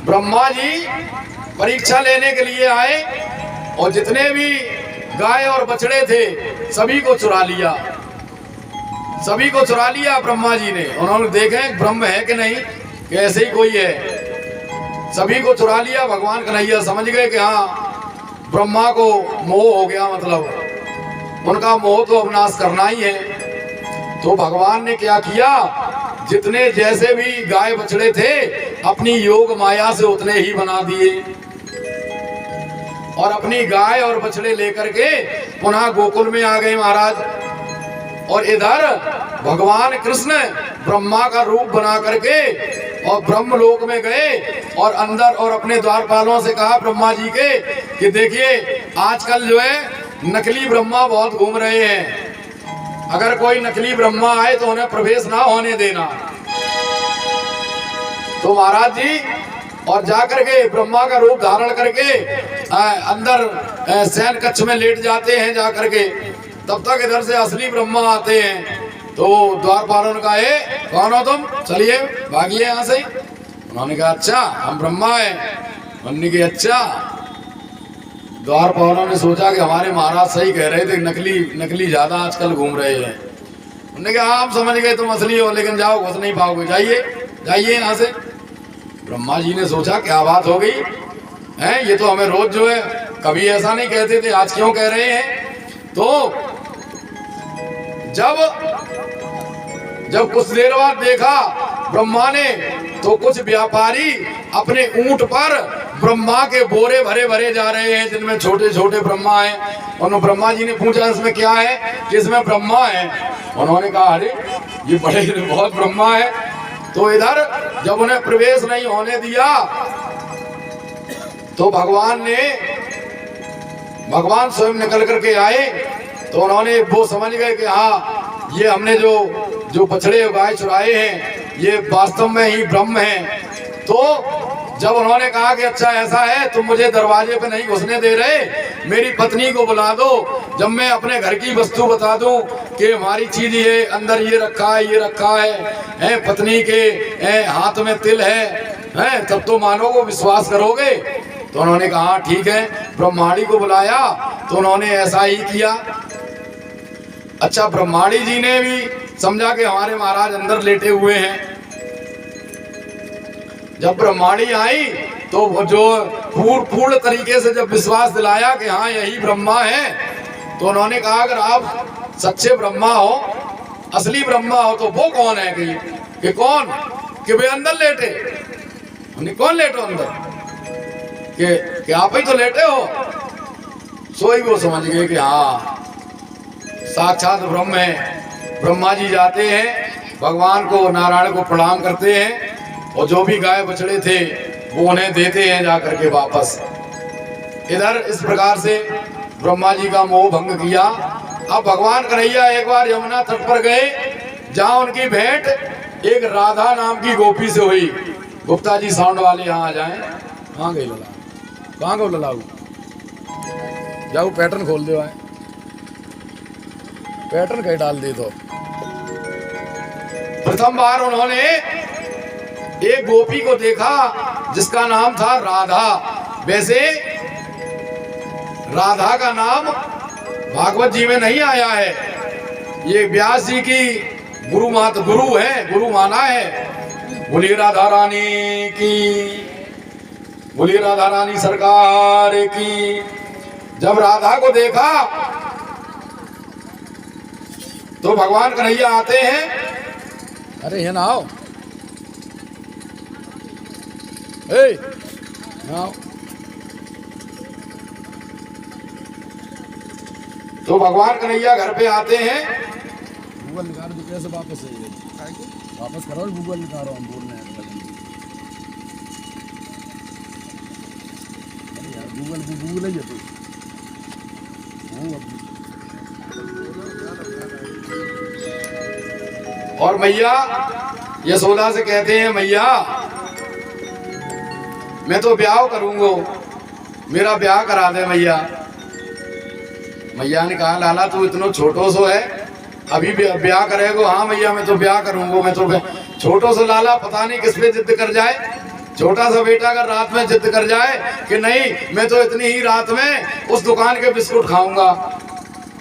ब्रह्मा जी परीक्षा लेने के लिए आए और जितने भी गाय और बछड़े थे सभी को चुरा लिया, सभी को चुरा लिया ब्रह्मा जी ने। उन्होंने देखे ब्रह्म है कि नहीं, कि ऐसे ही कोई है, सभी को चुरा लिया। भगवान कन्हैया समझ गए कि हाँ ब्रह्मा को मोह हो गया, मतलब उनका मोह तो अब नाश करना ही है। तो भगवान ने क्या किया, जितने जैसे भी गाय बछड़े थे अपनी योग माया से उतने ही बना दिए और अपनी गाय और बछड़े लेकर के पुनः गोकुल में आ गए महाराज। और इधर भगवान कृष्ण ब्रह्मा का रूप बना करके और ब्रह्मलोक में गए और अंदर और अपने द्वारपालों से कहा ब्रह्मा जी के कि देखिए आजकल जो है नकली ब्रह्मा बहुत घूम रहे हैं, अगर कोई नकली ब्रह्मा आए तो उन्हें प्रवेश ना होने देना। तो महाराज जी और जाकर के ब्रह्मा का रूप धारण करके अंदर शयन कक्ष में लेट जाते हैं जाकर के। तब तक इधर से असली ब्रह्मा आते हैं। तो द्वारपालों ने कहा कौन हो तुम, चलिए भागिए यहाँ से। उन्होंने कहा अच्छा हम ब्रह्मा हैं। उन्होंने कहा अच्छा। द्वारपालों ने सोचा कि हमारे महाराज सही कह रहे थे, नकली ज्यादा आजकल घूम रहे हैं। उन्होंने कहा हम समझ गए तुम असली हो, लेकिन जाओ घुस नहीं पाओगे, जाइए यहाँ से। ब्रह्मा जी ने सोचा क्या बात हो गई है, ये तो हमें रोज जो है कभी ऐसा नहीं कहते थे, आज क्यों कह रहे हैं। तो जब कुछ देर बाद देखा ब्रह्मा ने तो कुछ व्यापारी अपने ऊंट पर ब्रह्मा के बोरे भरे भरे जा रहे हैं जिनमें छोटे छोटे ब्रह्मा हैं। और ब्रह्मा जी ने पूछा इसमें क्या है, कि इसमें ब्रह्मा है। उन्होंने कहा अरे ये बड़े बहुत ब्रह्मा है। तो इधर जब उन्हें प्रवेश नहीं होने दिया तो भगवान स्वयं निकल करके आए। तो उन्होंने वो समझ गए कि हाँ ये हमने जो बछड़े गाय चुराए हैं ये वास्तव में ही ब्रह्म हैं। तो जब उन्होंने कहा कि अच्छा ऐसा है तुम मुझे दरवाजे पे नहीं घुसने दे रहे, मेरी पत्नी को बुला दो, जब मैं अपने घर की वस्तु बता दूं कि हमारी चीज ये अंदर ये रखा है, पत्नी के हाथ में तिल है, तब तो मानोगे विश्वास करोगे। तो उन्होंने कहा ठीक है। ब्रह्माणी को बुलाया तो उन्होंने ऐसा ही किया। अच्छा ब्रह्माणी जी ने भी समझा कि हमारे महाराज अंदर लेटे हुए हैं। जब ब्रह्माणी आई तो जो पूर्ण तरीके से जब विश्वास दिलाया कि हाँ यही ब्रह्मा है, तो उन्होंने कहा अगर आप सच्चे ब्रह्मा हो, असली ब्रह्मा हो, तो वो कौन है कि कौन, कि वे अंदर लेटे। उन्हें कौन लेटो अंदर, कि आप ही तो लेटे हो। सोई वो समझ गए कि हाँ साक्षात ब्रह्म है। ब्रह्मा जी जाते हैं, भगवान को नारायण को प्रणाम करते हैं और जो भी गाय बछड़े थे वो उन्हें देते हैं जाकर के वापस। इधर इस प्रकार से ब्रह्मा जी का मोह भंग किया। अब भगवान कन्हैया एक बार यमुना तट पर गए जहाँ उनकी भेंट एक राधा नाम की गोपी से हुई। गुप्ता जी साउंड वाले यहाँ आ जाएं। कहाँ गए लला, कहाँ गो ललाऊ, जाओ पैटर्न खोल दो, आए पैटर्न कहीं डाल दे। तो प्रथम बार उन्होंने एक गोपी को देखा जिसका नाम था राधा। वैसे राधा का नाम भागवत जी में नहीं आया है, ये व्यास जी की गुरु माना है। बोलिए राधा रानी की, बोलिए राधा रानी सरकार की। जब राधा को देखा तो भगवान कन्हैया आते हैं, अरे है ना आओ, आओ। तो भगवान कन्हैया घर पे आते हैं। गूगल निकाल दो, कैसे वापस करो, गूगल निकाल रहा हूँ, बोलने गूगल ही है। और मैया यशोदा से कहते हैं मैया मैं तो ब्याह करूंगा, मेरा ब्याह करा दे मैया। मैया ने कहा लाला तू इतना छोटो सो है, अभी ब्याह करेगो। हाँ मैया मैं तो ब्याह करूंगा, मैं तो छोटो सो लाला, पता नहीं किस पे जिद कर जाए। छोटा सा बेटा अगर रात में जिद कर जाए कि नहीं मैं तो इतनी ही रात में उस दुकान के बिस्कुट खाऊंगा,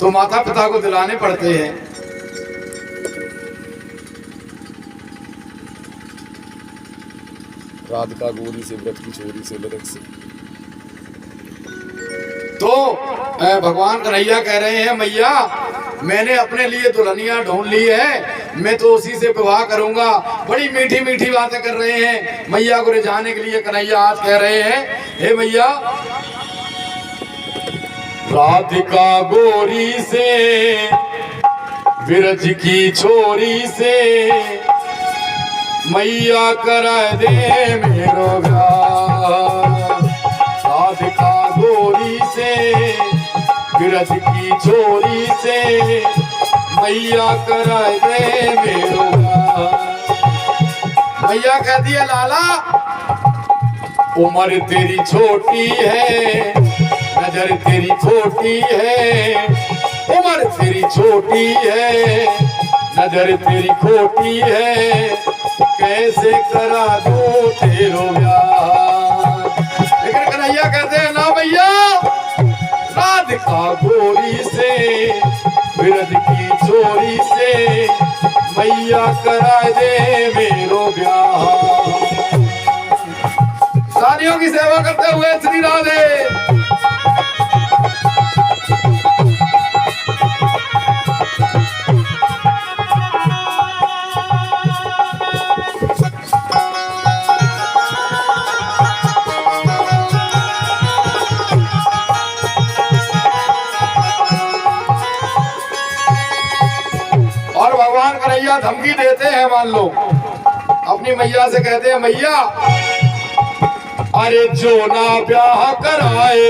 तो माता पिता को दिलाने पड़ते हैं। राधिका गोरी से व्रत की चोरी से लड़क से। तो भगवान कन्हैया कह रहे हैं मैया मैंने अपने लिए दुल्हनिया ढूंढ ली है, मैं तो उसी से विवाह करूंगा। बड़ी मीठी मीठी बातें कर रहे हैं मैया को रिझाने के लिए। कन्हैया आज कह रहे हैं हे मैया राधिका गोरी से विरज की छोरी से मैया करा दे मेरो ब्याह। राधिका गोरी से विरज की छोरी से मैया करा दे मेरो ब्याह। मैया कहती है लाला उम्र तेरी छोटी है, नजर तेरी छोटी है, उम्र तेरी छोटी है, नजर तेरी खोटी है, कैसे करा दूं तेरो ब्याह। लेकिन कन्हैया कहते हैं ना भैया राधिका गोरी से विरज की छोरी से मैया करा दे मेरो ब्याह। सानियों की सेवा करते हुए श्री राधे। और भगवान कन्हैया धमकी देते हैं, मान लो अपनी मैया से कहते हैं मैया अरे जो ना ब्याह कराए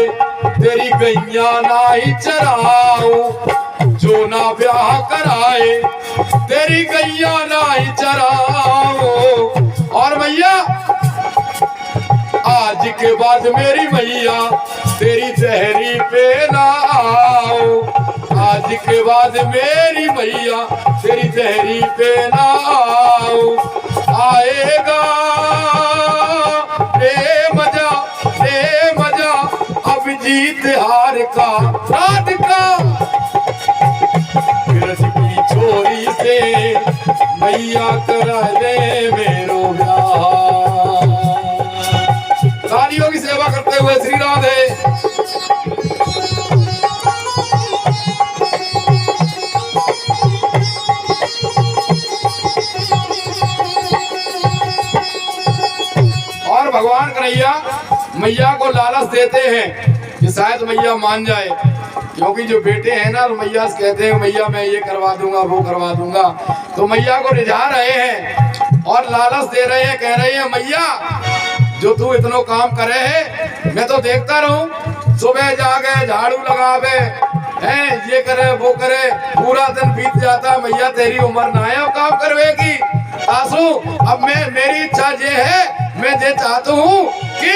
तेरी गैया ना ही चराऊं, जो ना ब्याह कराए तेरी गैया ना ही चराऊं। और मैया आज के बाद मेरी मैया तेरी देहरी पे ना आओ, आज के बाद मेरी मैया तेरी देहरी पे ना आओ। आएगा रे मजा अब जीत हार का। राधिका विरज की छोरी से मैया करा दे मेरो ब्याह। सानियों की सेवा करते हुए श्री राधे। और भगवान कन्हैया मैया को लालच देते हैं कि शायद मैया मान जाए, क्योंकि जो बेटे हैं ना मैया से कहते हैं मैया मैं ये करवा दूंगा वो करवा दूंगा, तो मैया को रिझा रहे हैं और लालच दे रहे हैं। कह रहे हैं मैया जो तू इतनो काम करे है मैं तो देखता रहूं, सुबह जागे झाड़ू लगावे हैं ये करे वो करे, पूरा दिन बीत जाता। मैया तेरी उम्र ना है काम करवेगी आंसू। अब मेरी इच्छा ये है मैं ये चाहता हूँ कि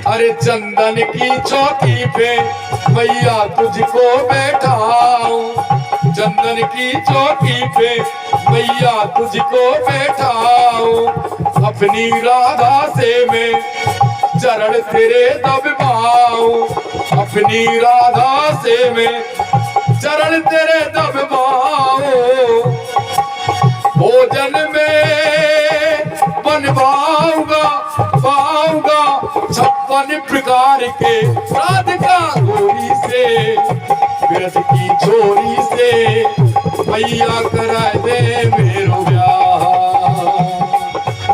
अरे चंदन की चौकी पे मैया तुझको बैठाऊं, चंदन की चौकी पे मैया तुझको बैठाऊं। अपनी राधा से मैं चरण तेरे दबाऊं, अपनी राधा से मैं चरण तेरे दबाऊं। भोजन में बनवाऊंगा पाऊंगा 56 प्रकार के। राधिका गोरी से विरज की छोरी से मैया करा दे मेरो ब्याह।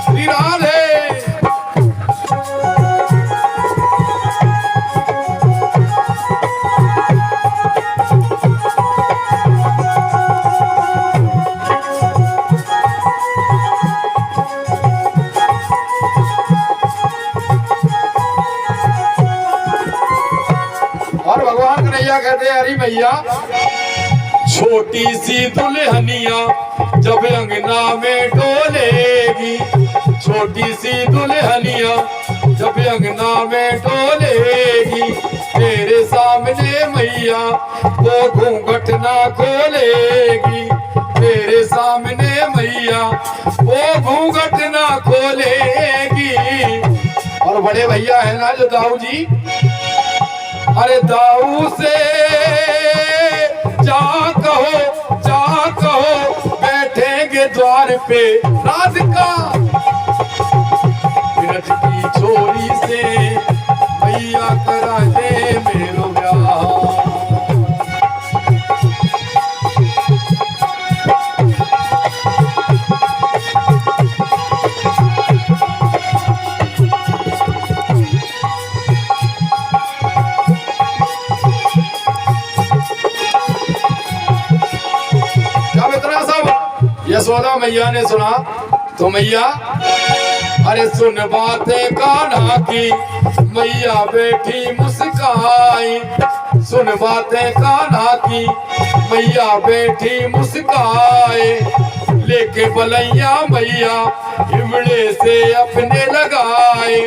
श्री राधे। और भगवान कन्हैया कहते हैं अरे भैया छोटी सी दुल्हनिया जब अंगना में डोलेगी, छोटी सी दुल्हनिया जब अंगना में डोलेगी, तेरे सामने मैया वो घूंघट ना खोलेगी, तेरे सामने मैया वो घूंघट ना खोलेगी। और बड़े भैया है ना जो दाऊ जी, अरे दाऊ से जा कहो बैठेंगे द्वार पे राधिका, ब्रज की छोरी से मैया करा दे मेरो ब्याह। यशोदा मैया ने सुना तो मैया, अरे सुन बातें कान्हा की मैया बैठी मुस्काई, सुन बातें कान्हा की मैया बैठी मुस्काए, लेके बलैया मैया हिमड़े से अपने लगाए,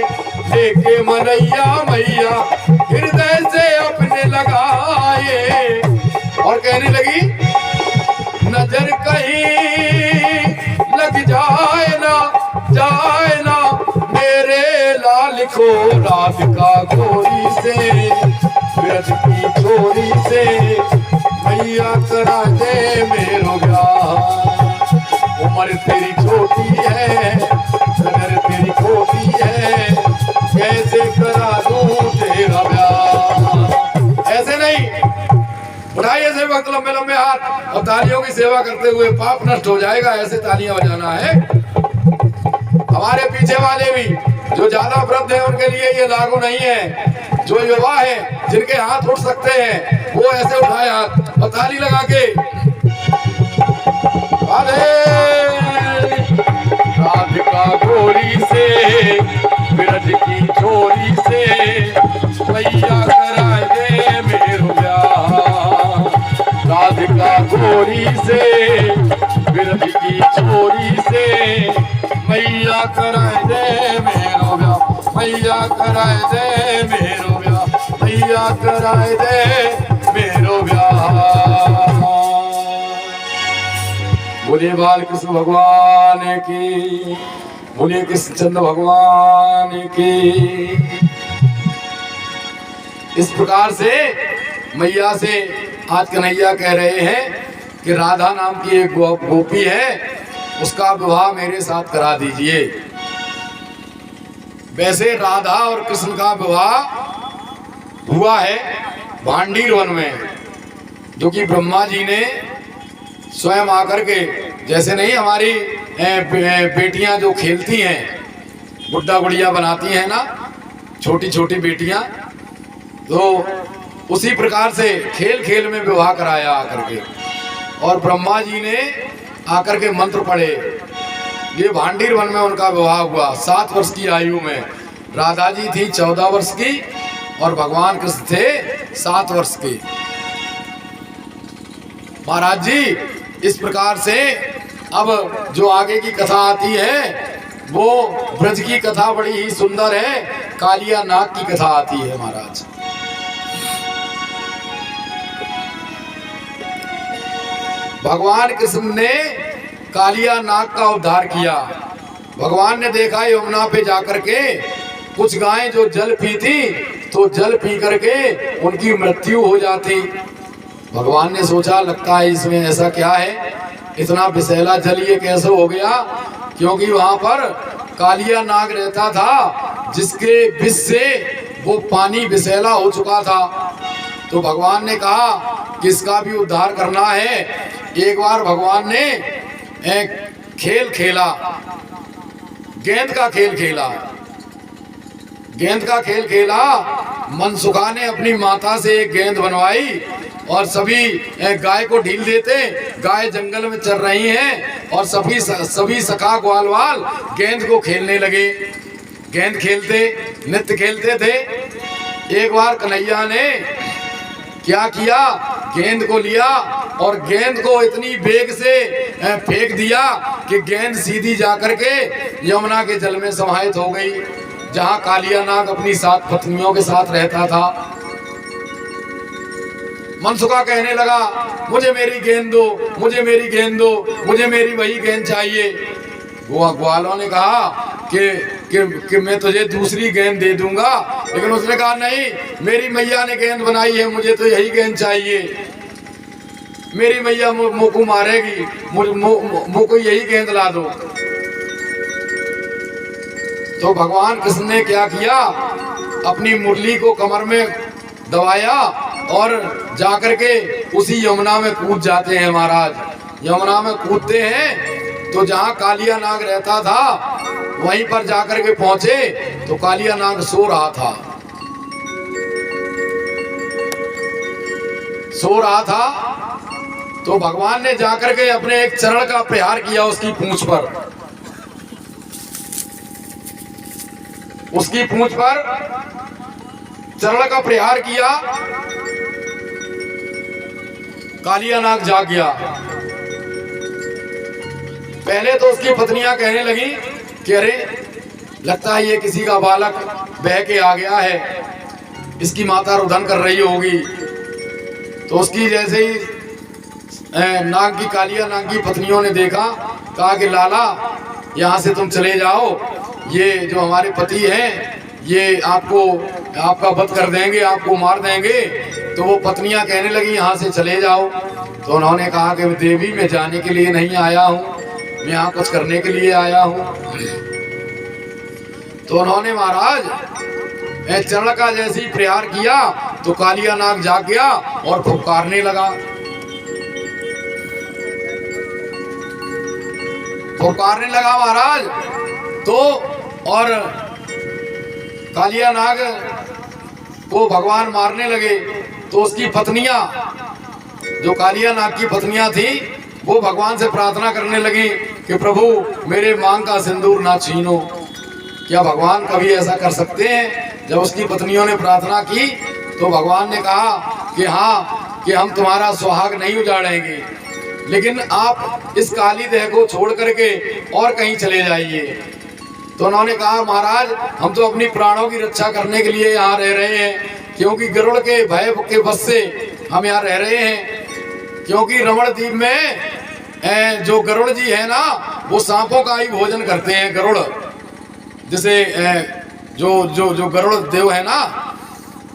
लेके मनैया मैया हृदय से अपने लगाए। और कहने लगी नजर कहीं लग जाए ना मेरे लाल को राधिका गोरी से, ब्रज की छोरी से मैया करा दे मेरो ब्याह। उम्र तेरी छोटी है, नजर तेरी छोटी है, कैसे करा दूं तेरा ब्याह। ऐसे नहीं, उठाइए सेवक लंबे लंबे हाथ और तालियों की सेवा करते हुए, पाप नष्ट हो जाएगा, ऐसे तालियां बजाना है। हमारे पीछे वाले भी जो ज्यादा वृद्ध है उनके लिए ये लागू नहीं है, जो युवा है जिनके हाथ उठ सकते हैं वो ऐसे उठाए हाथ और ताली लगा के राधिका गोरी से ब्रज की छोरी से मैया करा दे मेरो ब्याह, राधिका गोरी से ब्रज की छोरी से मैया कराए दे मेरो ब्याह, मैया कराए दे मेरो ब्याह, मैया कराए दे मेरो ब्याह। बोले बाल कृष्ण भगवान की, बोले कृष्णचंद्र भगवान की। इस प्रकार से मैया से आज कन्हैया कह रहे हैं कि राधा नाम की एक गोपी है, उसका विवाह मेरे साथ करा दीजिए। वैसे राधा और कृष्ण का विवाह हुआ है भांडीर वन में, जो कि ब्रह्मा जी ने स्वयं आकर के, जैसे नहीं हमारी बेटियां जो खेलती हैं, गुड्डा गुड़िया बनाती हैं ना छोटी छोटी बेटियां, तो उसी प्रकार से खेल खेल में विवाह कराया आकर के। और ब्रह्मा जी ने आकर के मंत्र पढ़े, ये भांडीर वन में उनका विवाह हुआ 7 वर्ष की आयु में। राधा जी थी 14 वर्ष की और भगवान कृष्ण थे 7 वर्ष के। महाराज जी इस प्रकार से अब जो आगे की कथा आती है वो ब्रज की कथा बड़ी ही सुंदर है, कालिया नाग की कथा आती है महाराज। भगवान कृष्ण ने कालिया नाग का उद्धार किया। भगवान ने देखा यमुना पे जाकर के कुछ गायें जो जल पीती तो जल पी करके उनकी मृत्यु हो जाती। भगवान ने सोचा लगता है इसमें ऐसा क्या है, इतना विषैला जल ये कैसे हो गया, क्योंकि वहां पर कालिया नाग रहता था जिसके विष से वो पानी विषैला हो चुका था। तो भगवान ने कहा कि इसका भी उद्धार करना है। एक बार भगवान ने एक खेल खेला, गेंद का खेल खेला। गेंद का खेल खेला, मनसुखा ने अपनी माता से एक गेंद बनवाई और सभी गाय को ढील देते, गाय जंगल में चल रही हैं और सभी सखा ग्वालवाल गेंद को खेलने लगे। गेंद खेलते, नृत्य खेलते थे। एक बार कन्हैया ने क्या किया, गेंद को लिया और गेंद को इतनी वेग से फेंक दिया कि गेंद सीधी जाकर के यमुना के जल में समाहित हो गई, जहां कालिया नाग अपनी 7 पत्नियों के साथ रहता था। मनसुखा कहने लगा, मुझे मेरी गेंद दो, मुझे मेरी गेंद दो, मुझे मेरी वही गेंद चाहिए। ग्वालों ने कहा कि कि मैं तुझे दूसरी गेंद दे दूंगा, लेकिन उसने कहा नहीं, मेरी मैया ने गेंद बनाई है, मुझे तो यही गेंद चाहिए, मेरी मैया मुझको मारेगी, मुझको यही गेंद ला दो। तो भगवान कृष्ण ने क्या किया, अपनी मुरली को कमर में दबाया और जाकर के उसी यमुना में कूद जाते हैं महाराज। यमुना में कूदते हैं तो जहाँ कालिया नाग रहता था वहीं पर जाकर के पहुंचे तो कालिया नाग सो रहा था, सो रहा था। तो भगवान ने जाकर के अपने एक चरण का प्रहार किया उसकी पूंछ पर, उसकी पूंछ पर चरण का प्रहार किया, कालिया नाग जाग गया। पहले तो उसकी पत्नियां कहने लगी कि अरे लगता है ये किसी का बालक बह के आ गया है, इसकी माता रुदन कर रही होगी। तो उसकी जैसे ही नाग की, कालिया नाग की पत्नियों ने देखा, कहा कि लाला यहाँ से तुम चले जाओ, ये जो हमारे पति हैं ये आपका वध कर देंगे, आपको मार देंगे। तो वो पत्नियां कहने लगी यहाँ से चले जाओ। तो उन्होंने कहा कि देवी मैं जाने के लिए नहीं आया हूँ, मैं यहाँ कुछ करने के लिए आया हूँ। तो उन्होंने महाराज चरण का जैसे ही प्रहार किया तो कालिया नाग जाग गया और फुफकारने लगा, फुफकारने लगा महाराज। तो और कालिया नाग को भगवान मारने लगे। तो उसकी पत्नियां, जो कालिया नाग की पत्नियां थी, वो भगवान से प्रार्थना करने लगी कि प्रभु मेरे मांग का सिंदूर ना छीनो। क्या भगवान कभी ऐसा कर सकते हैं? जब उसकी पत्नियों ने प्रार्थना की तो भगवान ने कहा कि हाँ, कि हम तुम्हारा सुहाग नहीं उजाड़ेंगे, लेकिन आप इस काली देह को छोड़ करके और कहीं चले जाइए। तो उन्होंने कहा महाराज हम तो अपनी प्राणों की रक्षा करने के लिए यहाँ रह रहे हैं, क्योंकि गरुड़ के भय के बस से हम यहाँ रह रहे हैं। क्योंकि रमण द्वीप में जो गरुड़ जी है ना, वो सांपों का ही भोजन करते हैं। गरुड़ जैसे जो गरुड़ देव है ना,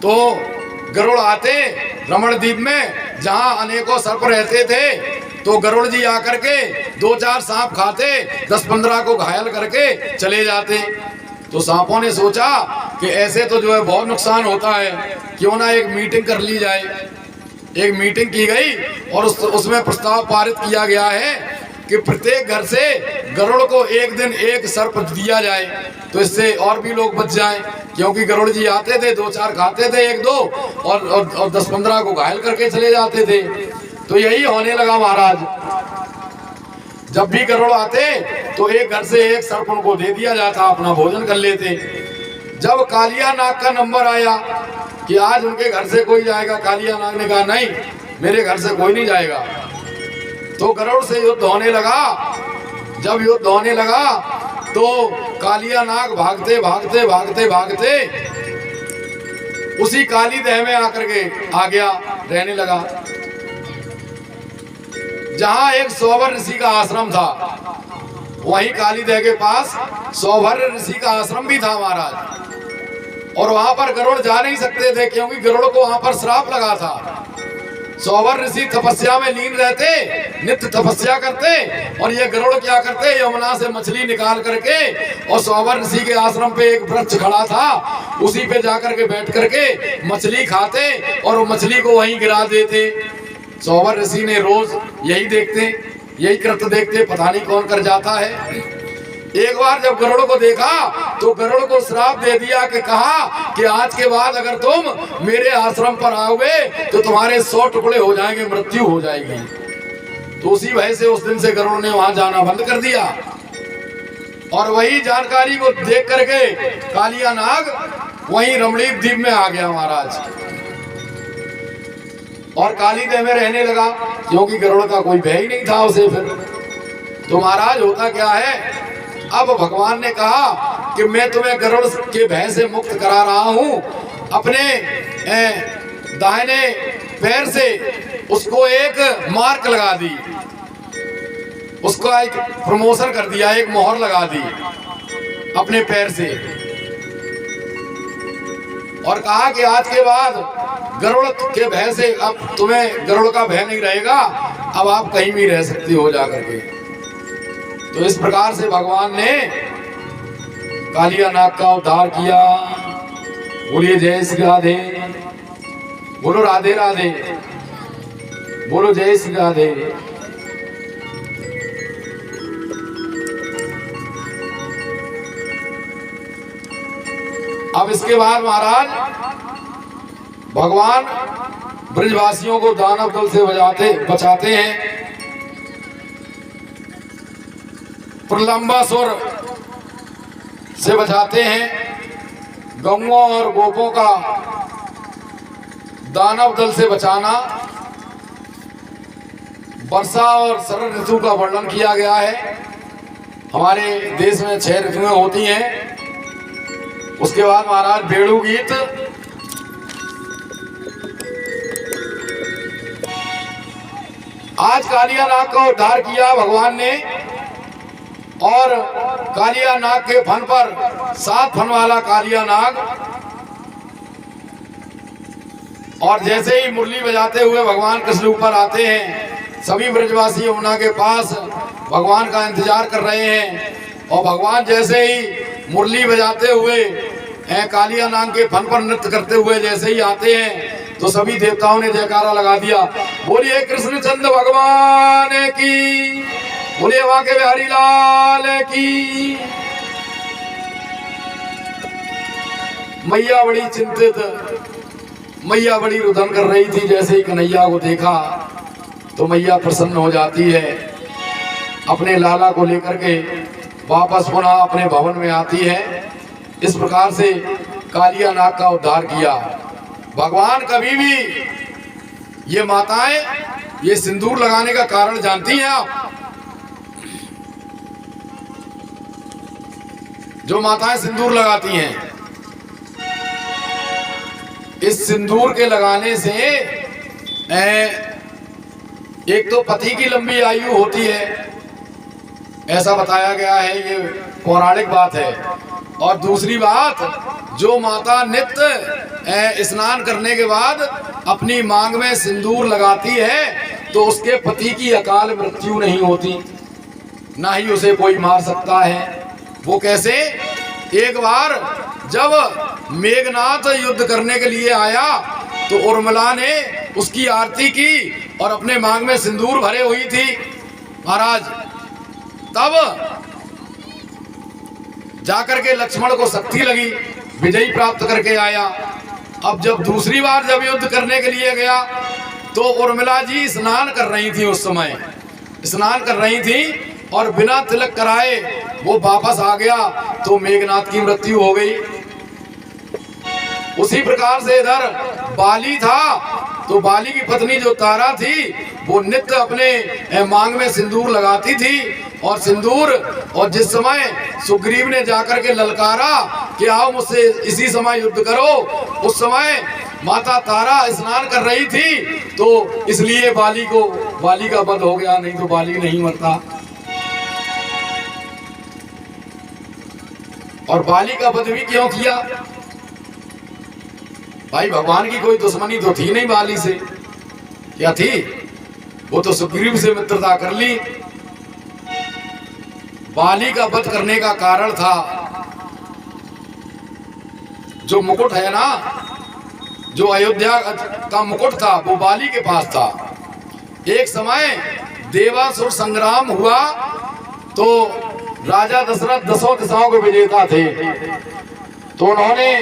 तो गरुड़ आते रमण द्वीप में जहाँ अनेकों सर्प रहते थे, तो गरुड़ जी आकर के 2-4 सांप खाते, 10-15 को घायल करके चले जाते। तो सांपों ने सोचा कि ऐसे तो जो है बहुत नुकसान होता है, क्यों ना एक मीटिंग कर ली जाए। एक मीटिंग की गई और उसमें प्रस्ताव पारित किया गया है कि प्रत्येक घर से गरुड़ को एक दिन एक सर्प दिया जाए, तो इससे और भी लोग बच जाएं। क्योंकि गरुड़ जी आते थे, 2-4 खाते थे, 1-2 और 10-15 को घायल करके चले जाते थे। तो यही होने लगा महाराज। जब भी गरुड़ आते तो एक घर से एक सर्प उनको दे दिया जाता, अपना भोजन कर लेते। जब कालिया नाग का नंबर आया कि आज उनके घर से कोई जाएगा, कालिया नाग ने कहा नहीं, मेरे घर से कोई नहीं जाएगा। तो गरुड़ से युद्ध होने लगा। जब युद्ध होने लगा तो कालिया नाग भागते भागते भागते भागते उसी काली देह में आकर के आ गया, रहने लगा। जहां एक सौभर ऋषि का आश्रम था, वहीं काली देह के पास सौभर ऋषि का आश्रम भी था महाराज। और वहां पर गरुड़ जा नहीं सकते थे, क्योंकि गरुड़ को वहां पर श्राप लगा था। सौभर ऋषि तपस्या में लीन रहते, नित्य तपस्या करते, और ये गरुड़ क्या करते, यमुना से मछली निकाल करके, और सौभर ऋषि के आश्रम पे एक वृक्ष खड़ा था, उसी पे जाकर के बैठ करके मछली खाते और मछली को वहीं गिरा देते। सौभर ऋषि ने रोज यही देखते, यही कृत्य देखते, पता नहीं कौन कर जाता है। एक बार जब गरुड़ को देखा तो गरुड़ को श्राप दे दिया कि कहा कि आज के बाद अगर तुम मेरे आश्रम पर आओगे तो तुम्हारे 100 टुकड़े हो जाएंगे, मृत्यु हो जाएगी। तो उसी भय से उस दिन से गरुड़ ने वहां जाना बंद कर दिया। और वही जानकारी को देख करके कालिया नाग वहीं रमणीक द्वीप में आ गया महाराज, और काली देह में रहने लगा, क्योंकि गरुड़ का कोई भय ही नहीं था उसे। फिर तो महाराज होता क्या है, अब भगवान ने कहा कि मैं तुम्हें गरुड़ के भय से मुक्त करा रहा हूं। अपने दाहिने पैर से उसको एक मार्क लगा दी, उसको एक प्रमोशन कर दिया, एक मोहर लगा दी। अपने पैर से और कहा कि आज के बाद गरुड़ के भय से अब तुम्हें गरुड़ का भय नहीं रहेगा, अब आप कहीं भी रह सकती हो जाकर के। तो इस प्रकार से भगवान ने कालिया नाग का उद्धार किया। बोलिए जय श्री राधे, बोलो राधे राधे, बोलो जय श्री राधे। अब इसके बाद महाराज भगवान ब्रजवासियों को दानव दल से बचाते हैं। प्रलंबासुर से बचाते हैं। गौओं और गोपों का दानव दल से बचाना। वर्षा और शरद ऋतु का वर्णन किया गया है। हमारे देश में 6 ऋतुएं होती हैं। उसके बाद महाराज बेड़ू गीत, आज कालिया नाग का उद्धार किया भगवान ने और कालिया नाग के फन पर 7 फन वाला कालिया नाग, और जैसे ही मुरली बजाते हुए भगवान कृष्ण ऊपर आते हैं, सभी ब्रजवासी यमुना के पास भगवान का इंतजार कर रहे हैं। और भगवान जैसे ही मुरली बजाते हुए कालिया नाग के फन पर नृत्य करते हुए जैसे ही आते हैं तो सभी देवताओं ने जयकारा लगा दिया। बोलिए कृष्णचंद्र भगवान की, बोलिए वहां के बिहारी लाल की। मैया बड़ी चिंतित, मैया बड़ी रुदन कर रही थी। जैसे ही कन्हैया को देखा तो मैया प्रसन्न हो जाती है। अपने लाला को लेकर के वापस पुनः अपने भवन में आती है। इस प्रकार से कालिया नाग का उद्धार किया भगवान। कभी भी ये माताएं ये सिंदूर लगाने का कारण जानती हैं आप? जो माताएं सिंदूर लगाती हैं, इस सिंदूर के लगाने से एक तो पति की लंबी आयु होती है, ऐसा बताया गया है, ये पौराणिक बात है। और दूसरी बात, जो माता नित्य स्नान करने के बाद अपनी मांग में सिंदूर लगाती है तो उसके पति की अकाल मृत्यु नहीं होती, ना ही उसे कोई मार सकता है। वो कैसे? एक बार जब मेघनाथ युद्ध करने के लिए आया तो उर्मिला ने उसकी आरती की और अपने मांग में सिंदूर भरे हुई थी महाराज। तब जाकर के लक्ष्मण को शक्ति लगी, विजयी प्राप्त करके आया। अब जब दूसरी बार जब युद्ध करने के लिए गया तो उर्मिला जी स्नान कर रही थी, उस समय स्नान कर रही थी और बिना तिलक कराए वो वापस आ गया तो मेघनाथ की मृत्यु हो गई। उसी प्रकार से इधर बाली था तो बाली की पत्नी जो तारा थी वो नित्य अपने मांग में सिंदूर लगाती थी और सिंदूर, और जिस समय सुग्रीव ने जाकर के ललकारा कि आओ मुझसे इसी समय युद्ध करो, उस समय माता तारा स्नान कर रही थी तो इसलिए बाली का वध हो गया, नहीं तो बाली नहीं मरता। और बाली का वध भी क्यों किया भाई? भगवान की कोई दुश्मनी तो थी नहीं बाली से, क्या थी? वो तो सुग्रीव से मित्रता कर ली। बाली का वध करने का कारण था जो मुकुट है ना, जो अयोध्या का मुकुट था वो बाली के पास था। एक समय देवासुर संग्राम हुआ तो राजा दशरथ 10 दिशाओं के विजेता थे, तो उन्होंने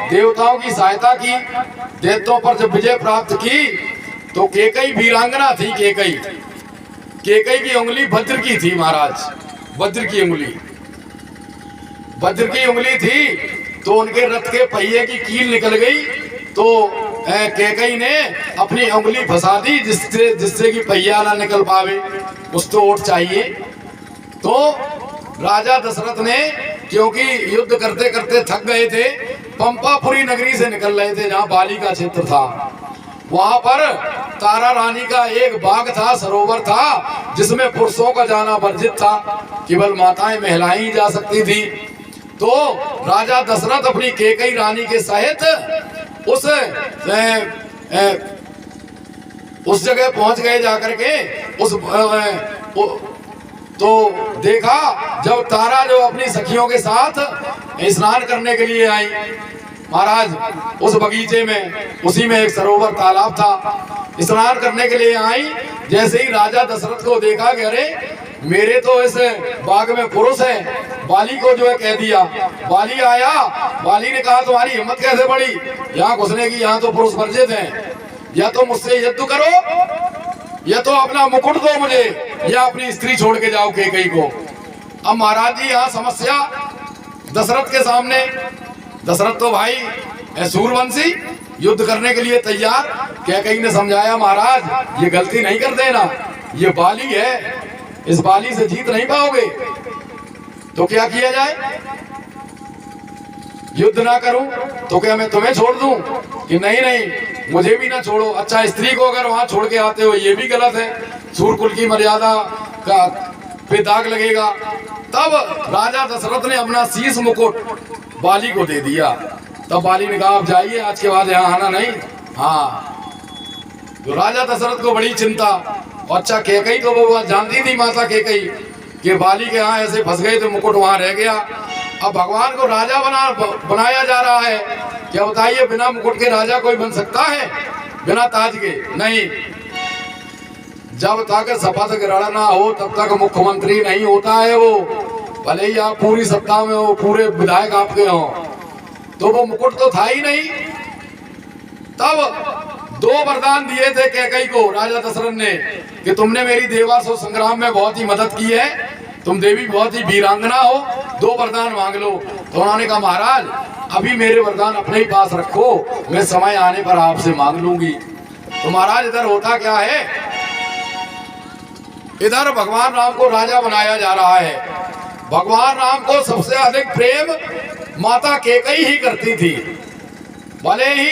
देवताओं की सहायता की। दैत्यों पर जब विजय प्राप्त की तो केकई वीरांगना थी, केकई की उंगली वज्र की थी महाराज, वज्र की उंगली थी। तो उनके रथ के पहिए की कील निकल गई तो केकई ने अपनी उंगली फंसा दी जिससे कि पहिया ना निकल पावे, कुछ तो ओट चाहिए। तो राजा दशरथ ने, क्योंकि युद्ध करते करते थक गए थे, पंपापुरी नगरी से निकल रहे थे जहाँ बाली का क्षेत्र था। वहां पर तारा रानी का एक बाग था, सरोवर था, जिसमें पुरुषों का जाना वर्जित था, केवल माताएं महिलाएं ही जा सकती थी। तो राजा दशरथ अपनी कैकेयी रानी के सहित उस जगह पहुंच गए जाकर के तो देखा जब तारा जो अपनी सखियों के साथ स्नान करने के लिए आई महाराज, उस बगीचे में उसी में एक सरोवर तालाब था, स्नान करने के लिए आई। जैसे ही राजा दशरथ को देखा कि अरे मेरे तो इस बाग में पुरुष है, बाली को जो है कह दिया। बाली आया, बाली ने कहा तुम्हारी हिम्मत कैसे बढ़ी यहाँ घुसने की, यहाँ तो पुरुष वर्जित हैं, या तो मुझसे युद्ध करो या तो अपना मुकुट दो मुझे, या अपनी स्त्री छोड़ के जाओ कैकेयी को। अब महाराज जी यहाँ समस्या दशरथ के सामने, दशरथ तो भाई सूरवंशी युद्ध करने के लिए तैयार। कैकेयी ने समझाया महाराज ये गलती नहीं कर देना, ये बाली है, इस बाली से जीत नहीं पाओगे, तो क्या किया जाए, युद्ध ना करूं तो क्या मैं तुम्हें छोड़ दूं कि नहीं नहीं मुझे भी ना छोड़ो। अच्छा स्त्री को अगर वहां छोड़ के आते हो ये भी गलत है, सूरकुल की मर्यादा का पे दाग लगेगा। तब राजा दशरथ ने अपना शीश मुकुट बाली को दे दिया। तब बाली ने कहा अब जाइए, आज के बाद यहाँ आना नहीं। हाँ, तो राजा दशरथ को बड़ी चिंता। अच्छा कैकेयी तो वो जानती थी माता कैकेयी कि बाली के यहाँ ऐसे फंस गए तो मुकुट वहां रह गया। अब भगवान को राजा बनाया जा रहा है, क्या बताइए बिना मुकुट के राजा कोई बन सकता है, बिना ताज के नहीं। जब तक शपथ ग्रहण ना हो तब तक मुख्यमंत्री नहीं होता है वो, भले ही आप पूरी सत्ता में हो, पूरे विधायक आपके हो, तो वो मुकुट तो था ही नहीं। तब 2 वरदान दिए थे कैकेयी को राजा दशरथ ने कि तुमने मेरी देवासुर संग्राम में बहुत ही मदद की है, तुम देवी बहुत ही वीरांगना हो, 2 वरदान मांग लो। तो उन्होंने कहा महाराज अभी मेरे वरदान अपने ही पास रखो, मैं समय आने पर आपसे मांग लूंगी। तो महाराज इधर होता क्या है, इधर भगवान राम को राजा बनाया जा रहा है। भगवान राम को सबसे अधिक प्रेम माता कैकेयी ही करती थी। भले ही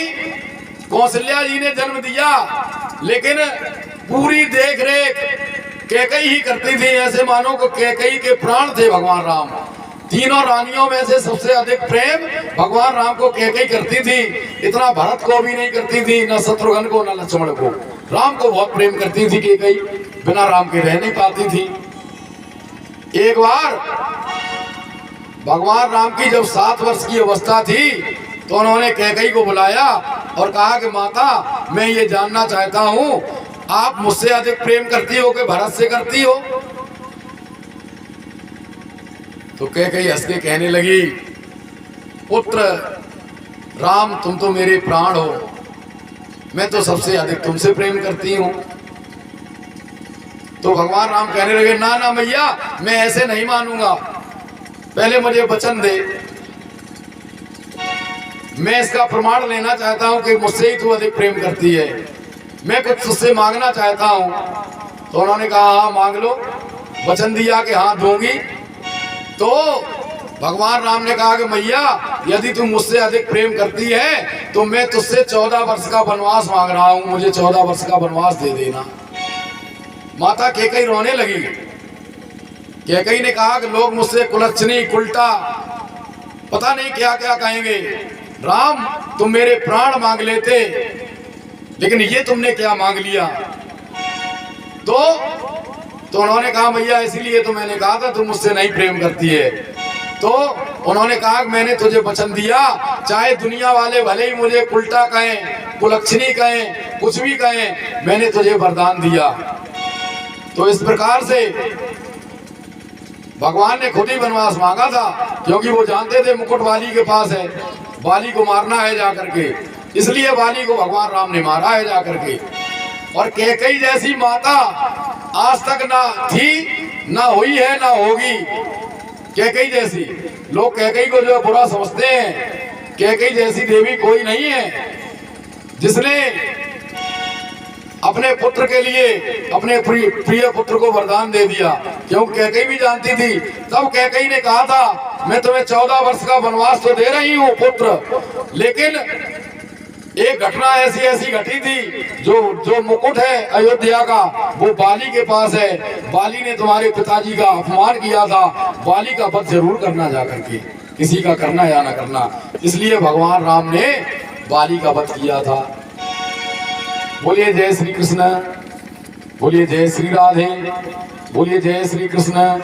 कौशल्या जी ने जन्म दिया लेकिन पूरी देख रेख कैकेयी ही करती थी। ऐसे मानो को कैकेयी के प्राण थे भगवान राम। तीनों रानियों में से सबसे अधिक प्रेम भगवान राम को कैकेयी करती थी। इतना भरत को भी नहीं करती थी, न शत्रुघ्न को न लक्ष्मण को। राम को बहुत प्रेम करती थी कैकेयी, बिना राम के रह नहीं पाती थी। एक बार भगवान राम की जब 7 वर्ष की अवस्था थी तो उन्होंने कैकेयी को बुलाया और कहा कि माता मैं ये जानना चाहता हूँ आप मुझसे अधिक प्रेम करती हो कि भरत से करती हो। तो कैकेयी हंस के कहने लगी पुत्र राम तुम तो मेरे प्राण हो, मैं तो सबसे अधिक तुमसे प्रेम करती हूँ। तो भगवान राम कहने लगे ना ना मैया मैं ऐसे नहीं मानूंगा, पहले मुझे वचन दे, मैं इसका प्रमाण लेना चाहता हूं कि मुझसे ही तू अधिक प्रेम करती है, मैं कुछ तुझसे मांगना चाहता हूं। तो उन्होंने कहा हाँ मांग लो, वचन दिया कि हाँ दूंगी। तो भगवान राम ने कहा कि मैया यदि तुम मुझसे अधिक प्रेम करती है तो मैं तुझसे 14 वर्ष का वनवास मांग रहा हूं, मुझे 14 वर्ष का वनवास दे देना। माता कैकेयी रोने लगी। कैकेयी ने कहा कि लोग मुझसे कुलच्छनी कुलटा पता नहीं क्या क्या कहेंगे, राम तुम मेरे प्राण मांग लेते लेकिन ये तुमने क्या मांग लिया। तो उन्होंने कहा मैया इसीलिए तो मैंने कहा था तुम मुझसे नहीं प्रेम करती है। तो उन्होंने कहा कि मैंने तुझे वचन दिया चाहे दुनिया वाले भले ही मुझे उल्टा कहें, कुलक्षणी कहें, कुछ भी कहें, मैंने तुझे वरदान दिया। तो इस प्रकार से भगवान ने खुद ही वनवास मांगा था क्योंकि वो जानते थे मुकुट बाली के पास है, बाली को मारना है जाकर के, इसलिए बाली को भगवान राम ने मारा है जाकर के। और कैकेयी जैसी माता आज तक ना थी, ना हुई है, ना होगी। कैकेयी जैसी, लोग कैकेयी को जो बुरा समझते हैं, कैकेयी जैसी देवी कोई नहीं है जिसने अपने पुत्र के लिए अपने प्रिय पुत्र को वरदान दे दिया। क्योंकि कैकेयी भी जानती थी, तब कैकेयी ने कहा था मैं तुम्हें 14 वर्ष का वनवास तो दे रही हूँ पुत्र, लेकिन एक घटना ऐसी घटी थी, जो मुकुट है अयोध्या का वो बाली के पास है, बाली ने तुम्हारे पिताजी का अपमान किया था, बाली का वध जरूर करना जाकर के। किसी का करना या ना करना। इसलिए भगवान राम ने बाली का वध किया था। बोलिए जय श्री कृष्ण, बोलिए जय श्री राधे, बोलिए जय श्री कृष्ण।